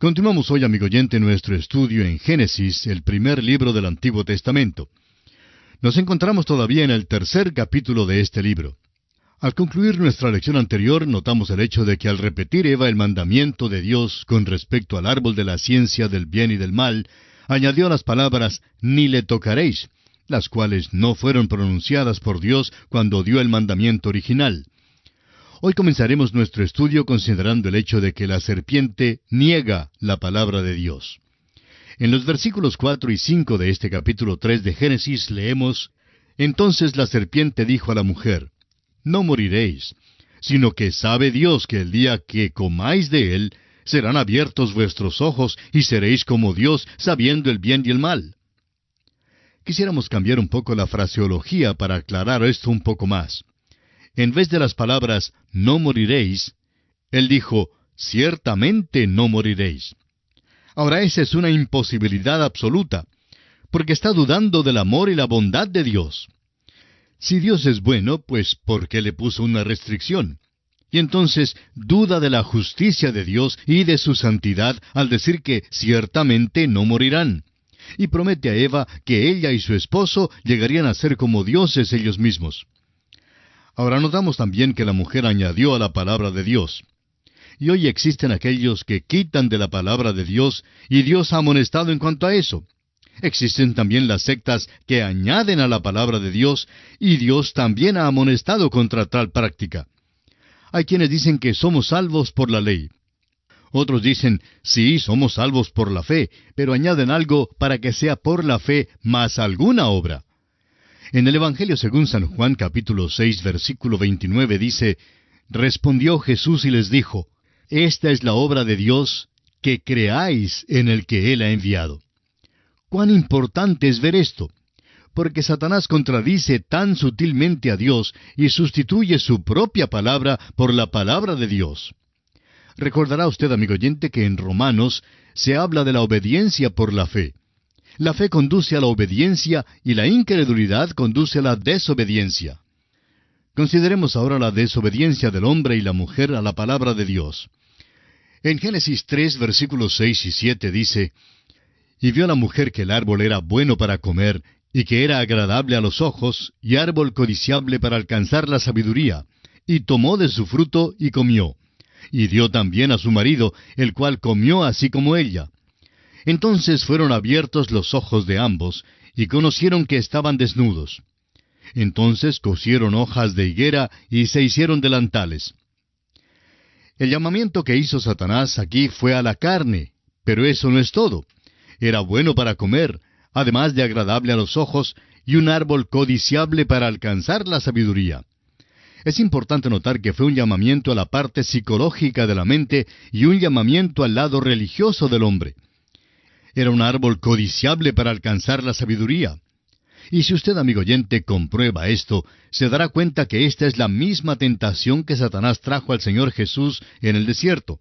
Continuamos hoy, amigo oyente, nuestro estudio en Génesis, el primer libro del Antiguo Testamento. Nos encontramos todavía en el tercer capítulo de este libro. Al concluir nuestra lección anterior, notamos el hecho de que al repetir Eva el mandamiento de Dios con respecto al árbol de la ciencia del bien y del mal, añadió las palabras «ni le tocaréis», las cuales no fueron pronunciadas por Dios cuando dio el mandamiento original. Hoy comenzaremos nuestro estudio considerando el hecho de que la serpiente niega la palabra de Dios. En los versículos 4 y 5 de este capítulo 3 de Génesis leemos: «Entonces la serpiente dijo a la mujer: No moriréis, sino que sabe Dios que el día que comáis de él, serán abiertos vuestros ojos y seréis como Dios, sabiendo el bien y el mal». Quisiéramos cambiar un poco la fraseología para aclarar esto un poco más. En vez de las palabras «no moriréis», él dijo «ciertamente no moriréis». Ahora esa es una imposibilidad absoluta, porque está dudando del amor y la bondad de Dios. Si Dios es bueno, pues ¿por qué le puso una restricción? Y entonces duda de la justicia de Dios y de su santidad al decir que ciertamente no morirán. Y promete a Eva que ella y su esposo llegarían a ser como dioses ellos mismos. Ahora notamos también que la mujer añadió a la palabra de Dios. Y hoy existen aquellos que quitan de la palabra de Dios, y Dios ha amonestado en cuanto a eso. Existen también las sectas que añaden a la palabra de Dios, y Dios también ha amonestado contra tal práctica. Hay quienes dicen que somos salvos por la ley. Otros dicen, sí, somos salvos por la fe, pero añaden algo para que sea por la fe más alguna obra. En el Evangelio según San Juan capítulo 6 versículo 29 dice: «Respondió Jesús y les dijo: Esta es la obra de Dios, que creáis en el que Él ha enviado». Cuán importante es ver esto, porque Satanás contradice tan sutilmente a Dios y sustituye su propia palabra por la palabra de Dios. Recordará usted, amigo oyente, que en Romanos se habla de la obediencia por la fe. La fe conduce a la obediencia y la incredulidad conduce a la desobediencia. Consideremos ahora la desobediencia del hombre y la mujer a la palabra de Dios. En Génesis 3, versículos 6 y 7 dice: «Y vio la mujer que el árbol era bueno para comer, y que era agradable a los ojos, y árbol codiciable para alcanzar la sabiduría, y tomó de su fruto y comió. Y dio también a su marido, el cual comió así como ella. Entonces fueron abiertos los ojos de ambos, y conocieron que estaban desnudos. Entonces cosieron hojas de higuera y se hicieron delantales». El llamamiento que hizo Satanás aquí fue a la carne, pero eso no es todo. Era bueno para comer, además de agradable a los ojos, y un árbol codiciable para alcanzar la sabiduría. Es importante notar que fue un llamamiento a la parte psicológica de la mente y un llamamiento al lado religioso del hombre. Era un árbol codiciable para alcanzar la sabiduría. Y si usted, amigo oyente, comprueba esto, se dará cuenta que esta es la misma tentación que Satanás trajo al Señor Jesús en el desierto.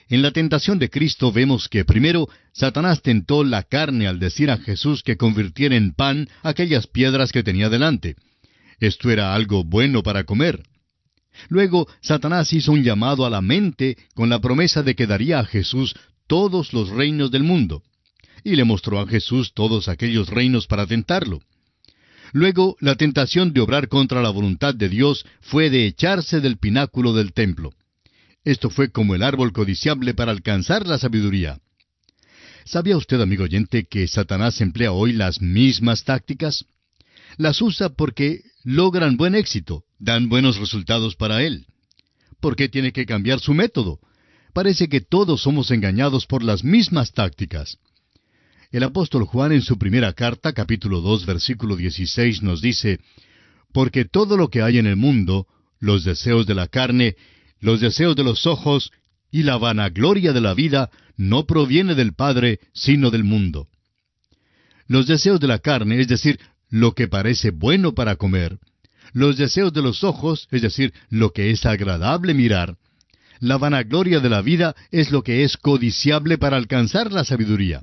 En la tentación de Cristo vemos que primero Satanás tentó la carne al decir a Jesús que convirtiera en pan aquellas piedras que tenía delante. Esto era algo bueno para comer. Luego Satanás hizo un llamado a la mente con la promesa de que daría a Jesús todos los reinos del mundo. Y le mostró a Jesús todos aquellos reinos para tentarlo. Luego la tentación de obrar contra la voluntad de Dios fue de echarse del pináculo del templo. Esto fue como el árbol codiciable para alcanzar la sabiduría. ¿Sabía usted, amigo oyente, que Satanás emplea hoy las mismas tácticas? Las usa porque logran buen éxito, dan buenos resultados para él. ¿Por qué tiene que cambiar su método? Parece que todos somos engañados por las mismas tácticas. El apóstol Juan en su primera carta, capítulo 2, versículo 16, nos dice: «Porque todo lo que hay en el mundo, los deseos de la carne, los deseos de los ojos y la vanagloria de la vida, no proviene del Padre, sino del mundo». Los deseos de la carne, es decir, lo que parece bueno para comer. Los deseos de los ojos, es decir, lo que es agradable mirar. La vanagloria de la vida es lo que es codiciable para alcanzar la sabiduría.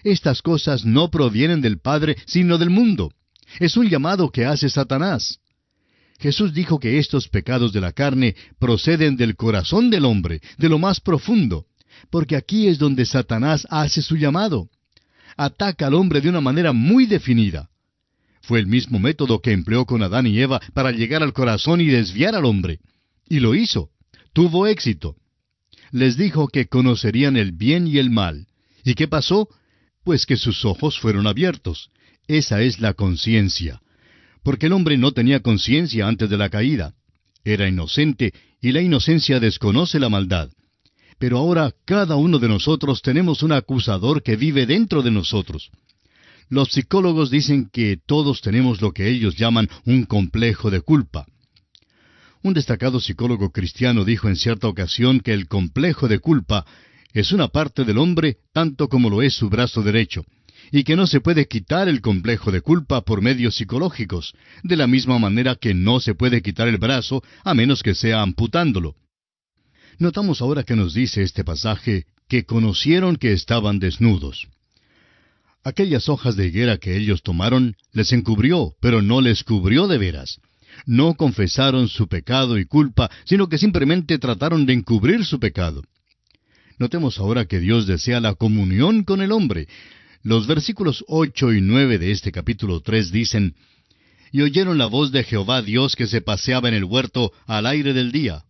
Estas cosas no provienen del Padre, sino del mundo. Es un llamado que hace Satanás. Jesús dijo que estos pecados de la carne proceden del corazón del hombre, de lo más profundo, Porque aquí es donde Satanás hace su llamado. Ataca al hombre de una manera muy definida. Fue el mismo método que empleó con Adán y Eva para llegar al corazón y desviar al hombre. Y lo hizo. Tuvo éxito. Les dijo que conocerían el bien y el mal. ¿Y qué pasó? Pues que sus ojos fueron abiertos. Esa es la conciencia. Porque el hombre no tenía conciencia antes de la caída. Era inocente, y la inocencia desconoce la maldad. Pero ahora cada uno de nosotros tenemos un acusador que vive dentro de nosotros. Los psicólogos dicen que todos tenemos lo que ellos llaman un complejo de culpa. Un destacado psicólogo cristiano dijo en cierta ocasión que el complejo de culpa es una parte del hombre tanto como lo es su brazo derecho, y que no se puede quitar el complejo de culpa por medios psicológicos, de la misma manera que no se puede quitar el brazo a menos que sea amputándolo. Notamos ahora que nos dice este pasaje que conocieron que estaban desnudos. Aquellas hojas de higuera que ellos tomaron les encubrió, pero no les cubrió de veras. No confesaron su pecado y culpa, sino que simplemente trataron de encubrir su pecado. Notemos ahora que Dios desea la comunión con el hombre. Los versículos 8 y 9 de este capítulo 3 dicen: Y oyeron la voz de Jehová Dios que se paseaba en el huerto al aire del día.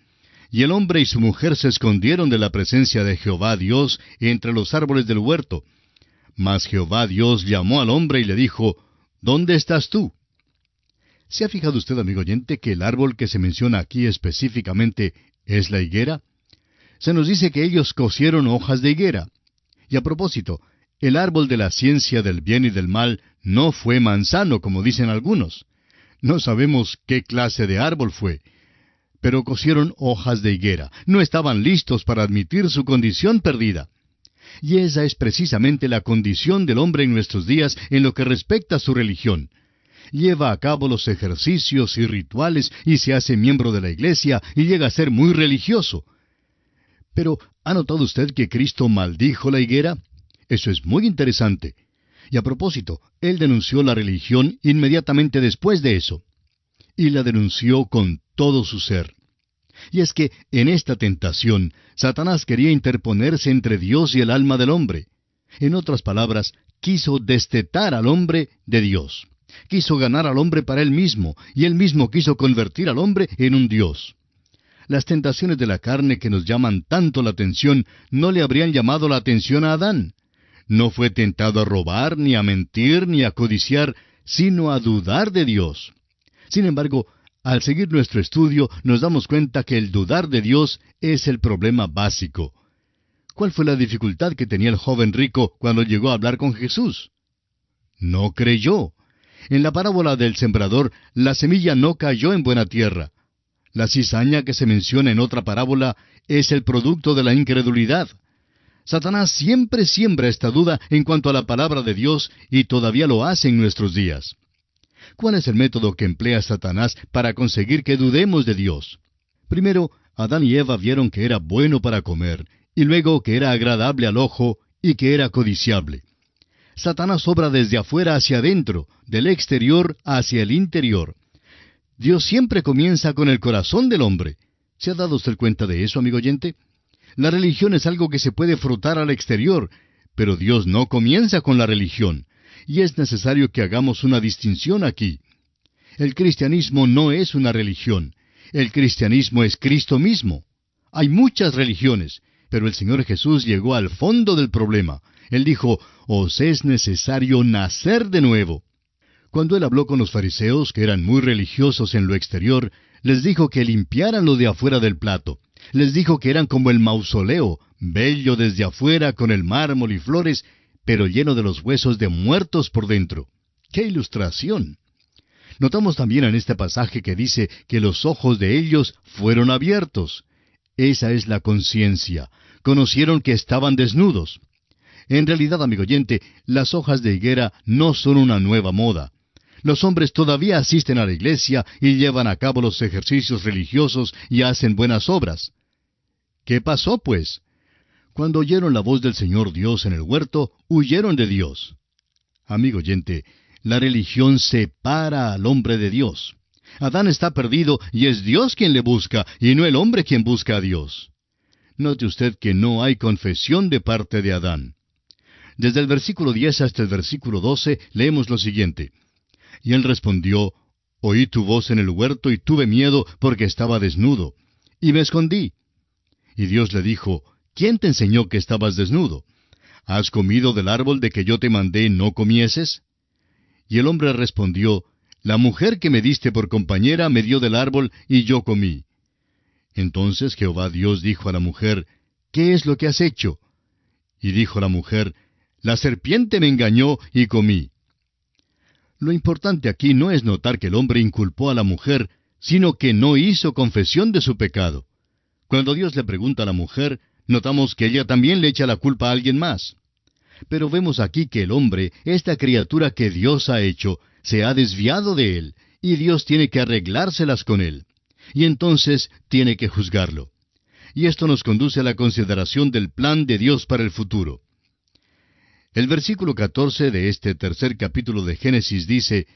Y el hombre y su mujer se escondieron de la presencia de Jehová Dios entre los árboles del huerto. Mas Jehová Dios llamó al hombre y le dijo: ¿Dónde estás tú? ¿Se ha fijado usted, amigo oyente, que el árbol que se menciona aquí específicamente es la higuera? Se nos dice que ellos cosieron hojas de higuera. Y a propósito, el árbol de la ciencia del bien y del mal no fue manzano, como dicen algunos. No sabemos qué clase de árbol fue. Pero cosieron hojas de higuera. No estaban listos para admitir su condición perdida. Y esa es precisamente la condición del hombre en nuestros días en lo que respecta a su religión. Lleva a cabo los ejercicios y rituales y se hace miembro de la iglesia y llega a ser muy religioso. Pero, ¿ha notado usted que Cristo maldijo la higuera? Eso es muy interesante. Y a propósito, Él denunció la religión inmediatamente después de eso. Y la denunció con todo su ser. Y es que, en esta tentación, Satanás quería interponerse entre Dios y el alma del hombre. En otras palabras, quiso destetar al hombre de Dios. Quiso ganar al hombre para él mismo, y él mismo quiso convertir al hombre en un Dios. Las tentaciones de la carne que nos llaman tanto la atención no le habrían llamado la atención a Adán. No fue tentado a robar, ni a mentir, ni a codiciar, sino a dudar de Dios. Sin embargo, al seguir nuestro estudio, nos damos cuenta que el dudar de Dios es el problema básico. ¿Cuál fue la dificultad que tenía el joven rico cuando llegó a hablar con Jesús? No creyó. En la parábola del sembrador, la semilla no cayó en buena tierra. La cizaña que se menciona en otra parábola es el producto de la incredulidad. Satanás siempre siembra esta duda en cuanto a la palabra de Dios y todavía lo hace en nuestros días. ¿Cuál es el método que emplea Satanás para conseguir que dudemos de Dios? Primero, Adán y Eva vieron que era bueno para comer, y luego que era agradable al ojo y que era codiciable. Satanás obra desde afuera hacia adentro, del exterior hacia el interior. Dios siempre comienza con el corazón del hombre. ¿Se ha dado usted cuenta de eso, amigo oyente? La religión es algo que se puede frotar al exterior, pero Dios no comienza con la religión, y es necesario que hagamos una distinción aquí. El cristianismo no es una religión. El cristianismo es Cristo mismo. Hay muchas religiones, pero el Señor Jesús llegó al fondo del problema. Él dijo: «Os es necesario nacer de nuevo». Cuando Él habló con los fariseos, que eran muy religiosos en lo exterior, les dijo que limpiaran lo de afuera del plato. Les dijo que eran como el mausoleo, bello desde afuera con el mármol y flores, pero lleno de los huesos de muertos por dentro. ¡Qué ilustración! Notamos también en este pasaje que dice que los ojos de ellos fueron abiertos. Esa es la conciencia. Conocieron que estaban desnudos. En realidad, amigo oyente, las hojas de higuera no son una nueva moda. Los hombres todavía asisten a la iglesia y llevan a cabo los ejercicios religiosos y hacen buenas obras. ¿Qué pasó, pues? Cuando oyeron la voz del Señor Dios en el huerto, huyeron de Dios. Amigo oyente, la religión separa al hombre de Dios. Adán está perdido y es Dios quien le busca, y no el hombre quien busca a Dios. Note usted que no hay confesión de parte de Adán. Desde el versículo 10 hasta el versículo 12 leemos lo siguiente. Y él respondió, oí tu voz en el huerto y tuve miedo porque estaba desnudo, y me escondí. Y Dios le dijo, ¿quién te enseñó que estabas desnudo? ¿Has comido del árbol de que yo te mandé no comieses? Y el hombre respondió, la mujer que me diste por compañera me dio del árbol y yo comí. Entonces Jehová Dios dijo a la mujer, ¿qué es lo que has hecho? Y dijo la mujer, la serpiente me engañó y comí. Lo importante aquí no es notar que el hombre inculpó a la mujer, sino que no hizo confesión de su pecado. Cuando Dios le pregunta a la mujer, notamos que ella también le echa la culpa a alguien más. Pero vemos aquí que el hombre, esta criatura que Dios ha hecho, se ha desviado de él, y Dios tiene que arreglárselas con él. Y entonces tiene que juzgarlo. Y esto nos conduce a la consideración del plan de Dios para el futuro. El versículo 14 de este tercer capítulo de Génesis dice,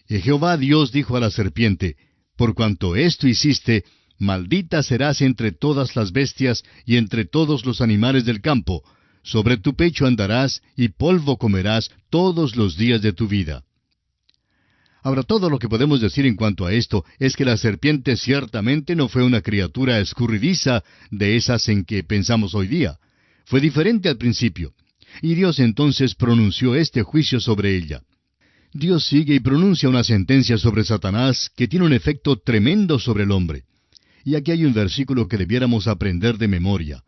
y Jehová Dios dijo a la serpiente, por cuanto esto hiciste, maldita serás entre todas las bestias y entre todos los animales del campo, sobre tu pecho andarás y polvo comerás todos los días de tu vida. Ahora, todo lo que podemos decir en cuanto a esto es que la serpiente ciertamente no fue una criatura escurridiza de esas en que pensamos hoy día. Fue diferente al principio. Y Dios entonces pronunció este juicio sobre ella. Dios sigue y pronuncia una sentencia sobre Satanás que tiene un efecto tremendo sobre el hombre. Y aquí hay un versículo que debiéramos aprender de memoria.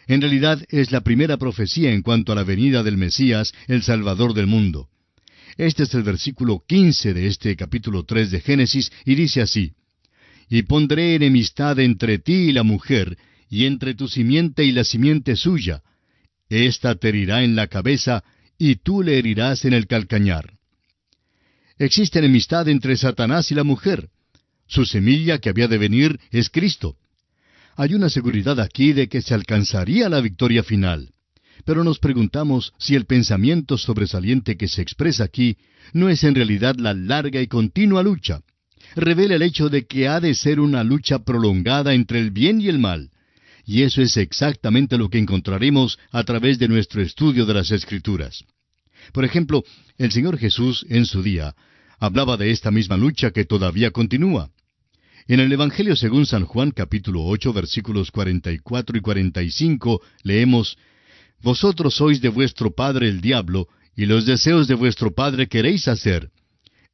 En realidad es la primera profecía en cuanto a la venida del Mesías, el Salvador del mundo. Este es el versículo 15 de este capítulo 3 de Génesis, y dice así, y pondré enemistad entre ti y la mujer, y entre tu simiente y la simiente suya. Esta te herirá en la cabeza, y tú le herirás en el calcañar. Existe enemistad entre Satanás y la mujer. Su semilla que había de venir es Cristo. Hay una seguridad aquí de que se alcanzaría la victoria final. Pero nos preguntamos si el pensamiento sobresaliente que se expresa aquí no es en realidad la larga y continua lucha. Revela el hecho de que ha de ser una lucha prolongada entre el bien y el mal. Y eso es exactamente lo que encontraremos a través de nuestro estudio de las Escrituras. Por ejemplo, el Señor Jesús, en su día, hablaba de esta misma lucha que todavía continúa. En el Evangelio según San Juan, capítulo 8, versículos 44 y 45, leemos, vosotros sois de vuestro padre el diablo, y los deseos de vuestro padre queréis hacer.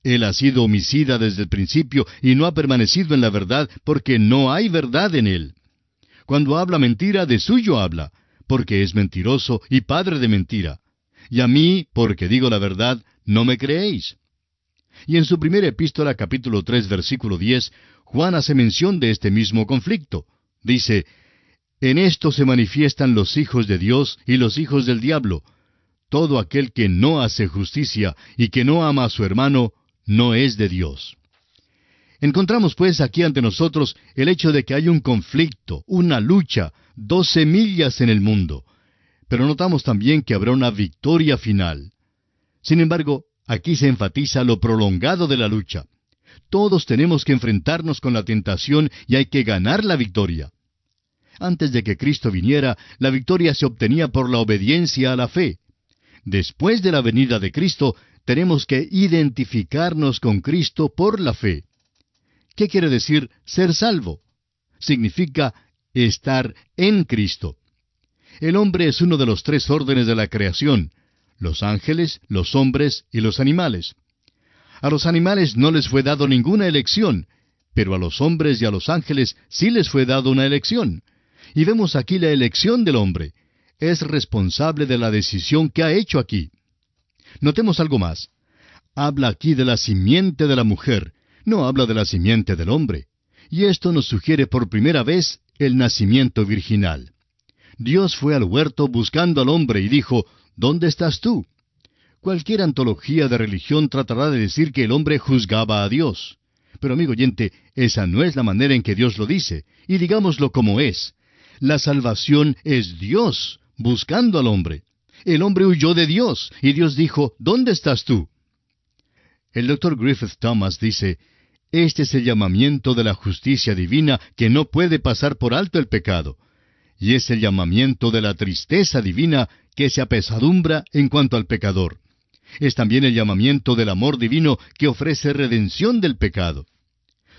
Él ha sido homicida desde el principio, y no ha permanecido en la verdad, porque no hay verdad en él. Cuando habla mentira, de suyo habla, porque es mentiroso y padre de mentira. Y a mí, porque digo la verdad, no me creéis. Y en su primera epístola, capítulo 3, versículo 10, Juan hace mención de este mismo conflicto. Dice, en esto se manifiestan los hijos de Dios y los hijos del diablo. Todo aquel que no hace justicia y que no ama a su hermano, no es de Dios. Encontramos pues aquí ante nosotros el hecho de que hay un conflicto, una lucha, dos semillas en el mundo. Pero notamos también que habrá una victoria final. Sin embargo, aquí se enfatiza lo prolongado de la lucha. Todos tenemos que enfrentarnos con la tentación y hay que ganar la victoria. Antes de que Cristo viniera, la victoria se obtenía por la obediencia a la fe. Después de la venida de Cristo, tenemos que identificarnos con Cristo por la fe. ¿Qué quiere decir ser salvo? Significa estar en Cristo. El hombre es uno de los tres órdenes de la creación: los ángeles, los hombres y los animales. A los animales no les fue dado ninguna elección, pero a los hombres y a los ángeles sí les fue dado una elección. Y vemos aquí la elección del hombre. Es responsable de la decisión que ha hecho aquí. Notemos algo más. Habla aquí de la simiente de la mujer, no habla de la simiente del hombre. Y esto nos sugiere por primera vez el nacimiento virginal. Dios fue al huerto buscando al hombre y dijo, ¿dónde estás tú? Cualquier antología de religión tratará de decir que el hombre juzgaba a Dios. Pero amigo oyente, esa no es la manera en que Dios lo dice, y digámoslo como es. La salvación es Dios buscando al hombre. El hombre huyó de Dios, y Dios dijo, ¿dónde estás tú? El Dr. Griffith Thomas dice, este es el llamamiento de la justicia divina que no puede pasar por alto el pecado. y es el llamamiento de la tristeza divina que se apesadumbra en cuanto al pecador. Es también el llamamiento del amor divino que ofrece redención del pecado.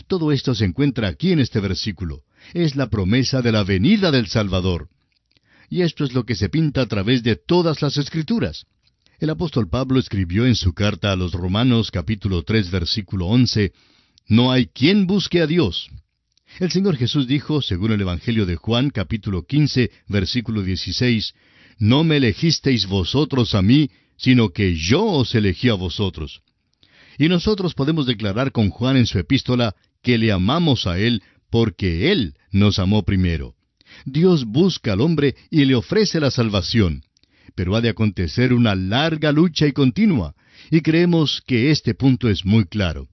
Todo esto se encuentra aquí en este versículo. Es la promesa de la venida del Salvador. Y esto es lo que se pinta a través de todas las Escrituras. El apóstol Pablo escribió en su carta a los Romanos capítulo 3 versículo 11, «No hay quien busque a Dios». El Señor Jesús dijo, según el Evangelio de Juan capítulo 15 versículo 16, «No me elegisteis vosotros a mí, sino que yo os elegí a vosotros». Y nosotros podemos declarar con Juan en su epístola que le amamos a Él porque Él nos amó primero. Dios busca al hombre y le ofrece la salvación. Pero ha de acontecer una larga lucha y continua, y creemos que este punto es muy claro.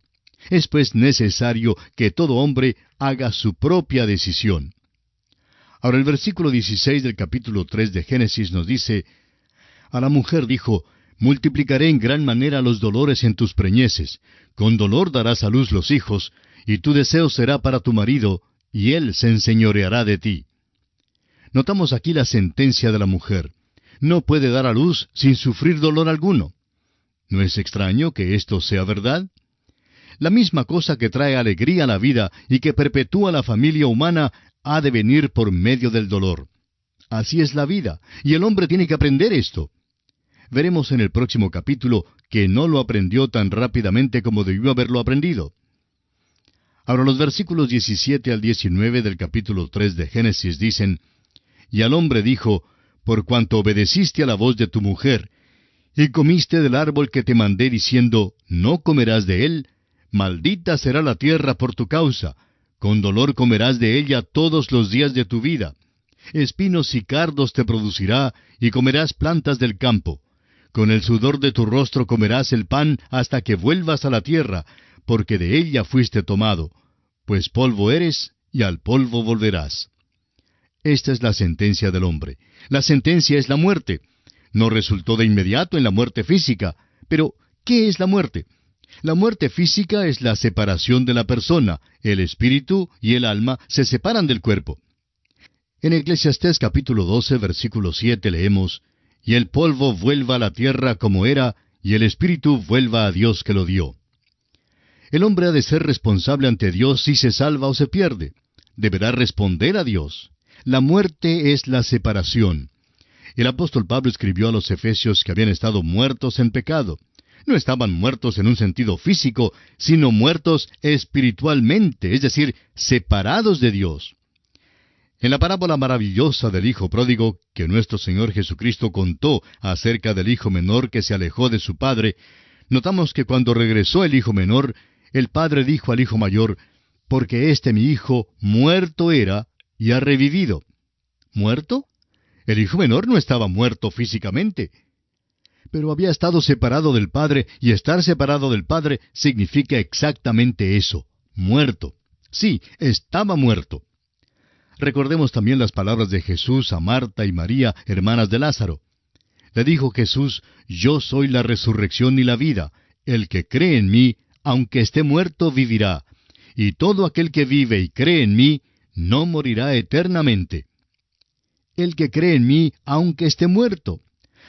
Es pues necesario que todo hombre haga su propia decisión. Ahora el versículo 16 del capítulo 3 de Génesis nos dice, «A la mujer dijo, multiplicaré en gran manera los dolores en tus preñeces, con dolor darás a luz los hijos, y tu deseo será para tu marido, y él se enseñoreará de ti». Notamos aquí la sentencia de la mujer. No puede dar a luz sin sufrir dolor alguno. ¿No es extraño que esto sea verdad? La misma cosa que trae alegría a la vida y que perpetúa la familia humana ha de venir por medio del dolor. Así es la vida, y el hombre tiene que aprender esto. Veremos en el próximo capítulo que no lo aprendió tan rápidamente como debió haberlo aprendido. Ahora los versículos 17 al 19 del capítulo 3 de Génesis dicen, «Y al hombre dijo, por cuanto obedeciste a la voz de tu mujer, y comiste del árbol que te mandé diciendo, no comerás de él, maldita será la tierra por tu causa, con dolor comerás de ella todos los días de tu vida. Espinos y cardos te producirá, y comerás plantas del campo. Con el sudor de tu rostro comerás el pan hasta que vuelvas a la tierra, porque de ella fuiste tomado, pues polvo eres, y al polvo volverás». Esta es la sentencia del hombre. La sentencia es la muerte. No resultó de inmediato en la muerte física. Pero, ¿qué es la muerte? La muerte física es la separación de la persona. El espíritu y el alma se separan del cuerpo. En Eclesiastés capítulo 12, versículo 7 leemos, «Y el polvo vuelva a la tierra como era, y el espíritu vuelva a Dios que lo dio». El hombre ha de ser responsable ante Dios si se salva o se pierde. Deberá responder a Dios. La muerte es la separación. El apóstol Pablo escribió a los efesios que habían estado muertos en pecado. No estaban muertos en un sentido físico, sino muertos espiritualmente, es decir, separados de Dios. En la parábola maravillosa del Hijo Pródigo, que nuestro Señor Jesucristo contó acerca del hijo menor que se alejó de su padre, notamos que cuando regresó el hijo menor, el padre dijo al hijo mayor, «Porque este mi hijo muerto era, y ha revivido». ¿Muerto? El hijo menor no estaba muerto físicamente, pero había estado separado del Padre, y estar separado del Padre significa exactamente eso, muerto. Sí, estaba muerto. Recordemos también las palabras de Jesús a Marta y María, hermanas de Lázaro. Le dijo Jesús, «Yo soy la resurrección y la vida. El que cree en mí, aunque esté muerto, vivirá. Y todo aquel que vive y cree en mí, no morirá eternamente». El que cree en mí, aunque esté muerto.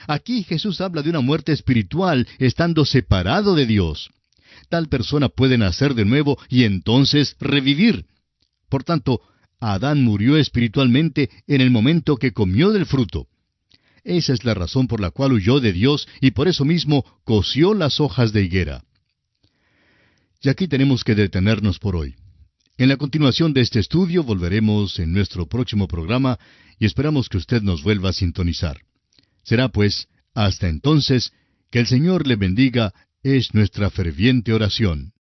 Aquí Jesús habla de una muerte espiritual, estando separado de Dios. Tal persona puede nacer de nuevo y entonces revivir. Por tanto, Adán murió espiritualmente en el momento que comió del fruto. Esa es la razón por la cual huyó de Dios y por eso mismo cosió las hojas de higuera. Y aquí tenemos que detenernos por hoy. En la continuación de este estudio volveremos en nuestro próximo programa y esperamos que usted nos vuelva a sintonizar. Será pues, hasta entonces, que el Señor le bendiga, es nuestra ferviente oración.